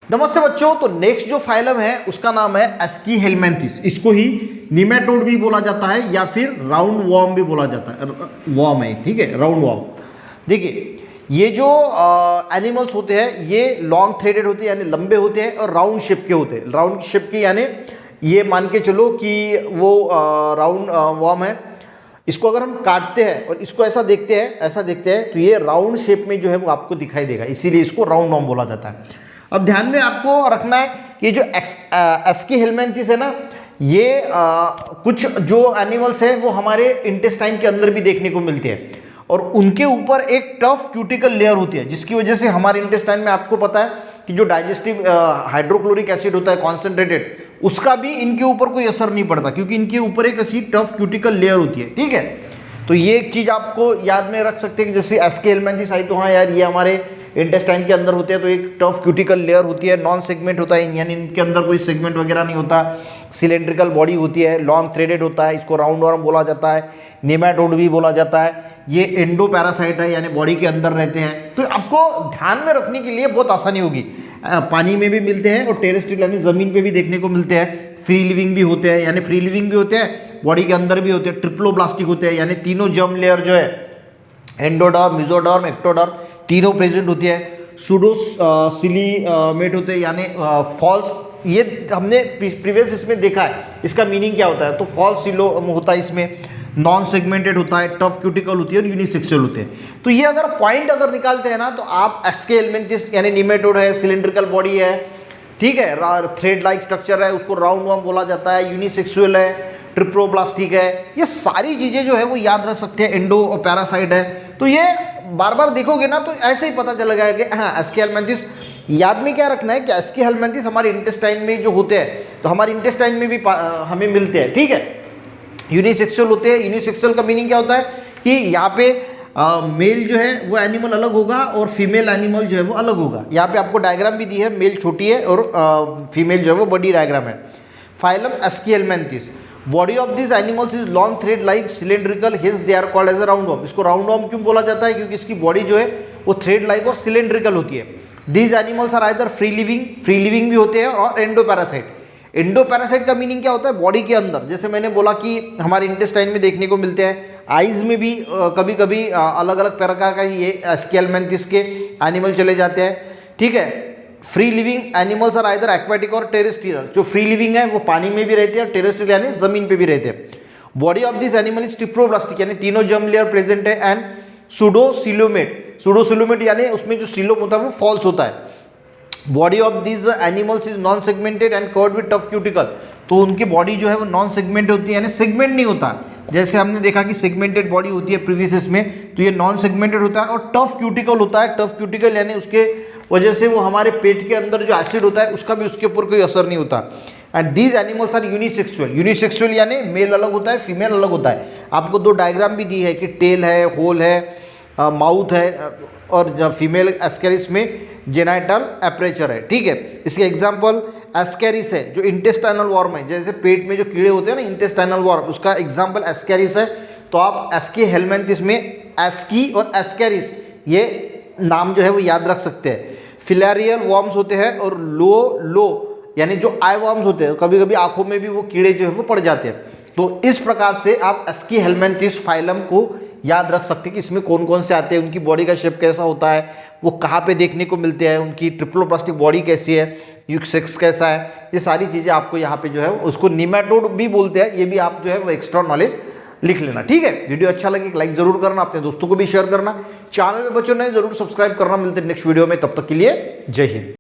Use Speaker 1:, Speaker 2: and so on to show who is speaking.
Speaker 1: नमस्ते बच्चों, तो नेक्स्ट जो फाइलम है उसका नाम है एस्कीहेलमिन्थिस। इसको ही निमेटोड भी बोला जाता है या फिर राउंड वॉर्म भी बोला जाता है। वॉर्म है, ठीक है, राउंड वॉर्म। देखिए ये जो एनिमल्स होते हैं ये लॉन्ग थ्रेडेड होते हैं यानी लंबे होते हैं और राउंड शेप के होते हैं। राउंड शेप के यानी ये मान के चलो कि वो राउंड वॉर्म है। इसको अगर हम काटते हैं और इसको ऐसा देखते हैं तो ये राउंड शेप में जो है वो आपको दिखाई देगा, इसीलिए इसको राउंड वॉर्म बोला जाता है। अब ध्यान में आपको रखना है कि जो एस्कीहेलमिन्थिस है ना, ये कुछ जो एनिमल्स हैं वो हमारे इंटेस्टाइन के अंदर भी देखने को मिलते हैं और उनके ऊपर एक टफ क्यूटिकल लेयर होती है, जिसकी वजह से हमारे इंटेस्टाइन में आपको पता है कि जो डाइजेस्टिव हाइड्रोक्लोरिक एसिड होता है कॉन्सेंट्रेटेड, उसका भी इनके ऊपर कोई असर नहीं पड़ता क्योंकि इनके ऊपर एक ऐसी टफ क्यूटिकल लेयर होती है। ठीक है, तो ये एक चीज आपको याद में रख सकते हैं कि जैसे एस्कीहेलमिन्थिस आई तो हाँ यार ये हमारे इंटेस्टाइन के अंदर होते हैं, तो एक टफ क्यूटिकल लेयर होती है, नॉन सेगमेंट होता है यानी इनके अंदर कोई सेगमेंट वगैरह नहीं होता, सिलेंड्रिकल बॉडी होती है, लॉन्ग थ्रेडेड होता है, इसको राउंड वॉर्म बोला जाता है, नेमाटोड भी बोला जाता है। ये एंडो पैरासाइट है यानी बॉडी के अंदर रहते हैं। तो आपको ध्यान में रखने के लिए बहुत आसानी होगी। पानी में भी मिलते हैं और टेरेस्ट्रियल यानी जमीन पे भी देखने को मिलते हैं। फ्री लिविंग भी होते हैं यानी फ्री लिविंग भी होते हैं, बॉडी के अंदर भी होते हैं। ट्रिप्लोब्लास्टिक होते हैं यानी तीनों जर्म लेयर जो है एंडोडर्म, मेसोडर्म, एक्टोडर्म तीनों प्रेजेंट होती है। सूडोसिलीमेट होते हैं यानी फॉल्स, ये हमने प्रीवियस इसमें देखा है इसका मीनिंग क्या होता है। तो फॉल्स सिलोम होता है, इसमें नॉन सेगमेंटेड होता है, टफ क्यूटिकल होती है और यूनिसेक्सुअल होते हैं। तो ये अगर पॉइंट अगर निकालते हैं ना तो आप एस्कीहेलमिन्थिस यानी निमेटोड है, सिलेंड्रिकल बॉडी है, ठीक है, थ्रेड लाइक स्ट्रक्चर है, उसको राउंड वॉर्म बोला जाता है, यूनिसेक्सुअल है, ट्रिप्लोब्लास्टिक है, ये सारी चीजें जो है वो याद रख सकते हैं। एंडो पैरासाइट है, तो ये बार बार देखोगे ना तो ऐसे ही पता चलेगा कि हाँ एस्कीहेलमिन्थिस। याद में क्या रखना है कि एस्कीहेलमिन्थिस हमारे इंटेस्टाइन में जो होते हैं तो हमारे इंटेस्टाइन में भी हमें मिलते हैं। ठीक है, यूनिसेक्सुअल होते हैं। यूनिसेक्सुअल का मीनिंग क्या होता है कि यहाँ पे मेल जो है वो एनिमल अलग होगा और फीमेल एनिमल जो है वो अलग होगा। यहाँ पे आपको डायग्राम भी दी है, मेल छोटी है और फीमेल जो है वो बड़ी डायग्राम है। Phylum aschelminthes, body of this animals is long thread like cylindrical, hence they are called as a round worm. इसको राउंड वॉर्म क्यों बोला जाता है? क्योंकि इसकी बॉडी जो है वो थ्रेड लाइक और सिलेंड्रिकल होती है। These animals are either free living भी होते हैं और एंडो पैरासाइट। एंडो पैरासाइट का मीनिंग क्या होता है? बॉडी के अंदर, जैसे मैंने बोला कि हमारे इंटेस्टाइन में देखने को मिलते हैं। आइज में भी कभी कभी अलग अलग प्रकार का ये एस्कीहेलमिन्थिस के एनिमल चले जाते हैं। ठीक है, free living animals are either aquatic और टेरेस्ट्रियल। जो फ्री लिविंग है वो पानी में भी रहते हैं, टेरेस्ट्रियल यानी जमीन पे भी रहते हैं। Body of this animal is triploblastic यानी तीनों जर्म लेयर प्रेजेंट है। एंड सूडोसिलोमेट यानी उसमें जो सिलोम होता है वो फॉल्स होता है। Body of this animals is non segmented and covered with tough cuticle. तो उनकी बॉडी जो है वो नॉन सेगमेंटेड होती है यानी सेगमेंट नहीं होता। जैसे हमने देखा कि सेगमेंटेड बॉडी होती है प्रीवियस में, तो ये नॉन सेगमेंटेड होता है और टफ क्यूटिकल होता है। टफ क्यूटिकल यानी उसके वजह से वो हमारे पेट के अंदर जो एसिड होता है उसका भी उसके ऊपर कोई असर नहीं होता। And these animals are unisexual यानी मेल अलग होता है, फीमेल अलग होता है। आपको दो डायग्राम भी दी है कि टेल है, होल है, माउथ है और फीमेल एस्केरिस में जेनाइटल एपरेचर है। ठीक है, इसके एग्जाम्पल एस्केरिस है जो इंटेस्टाइनल वॉर्म है। जैसे पेट में जो कीड़े होते हैं ना इंटेस्टाइनल वॉर्म, उसका एग्जाम्पल एस्केरिस है। तो आप एस्कीहेलमिन्थिस में एस्की और एस्केरिस ये नाम जो है वो याद रख सकते हैं। फिलेरियल वॉर्म्स होते हैं और लो यानी जो आई वॉर्म्स होते हैं, कभी कभी आंखों में भी वो कीड़े जो है वो पड़ जाते हैं। तो इस प्रकार से आप एस्कीहेलमिन्थिस फाइलम को याद रख सकते हैं कि इसमें कौन कौन से आते हैं, उनकी बॉडी का शेप कैसा होता है, वो कहाँ पे देखने को मिलते हैं, उनकी ट्रिप्लोप्लास्टिक बॉडी कैसी है, यूनिसेक्स कैसा है, ये सारी चीज़ें आपको यहाँ पे जो है उसको निमेटोड भी बोलते हैं। ये भी आप जो है वो एक्स्ट्रा नॉलेज लिख लेना। ठीक है, वीडियो अच्छा लगे लाइक जरूर करना, अपने दोस्तों को भी शेयर करना, चैनल में बच्चों ने जरूर सब्सक्राइब करना। मिलते हैं नेक्स्ट वीडियो में, तब तक के लिए जय हिंद।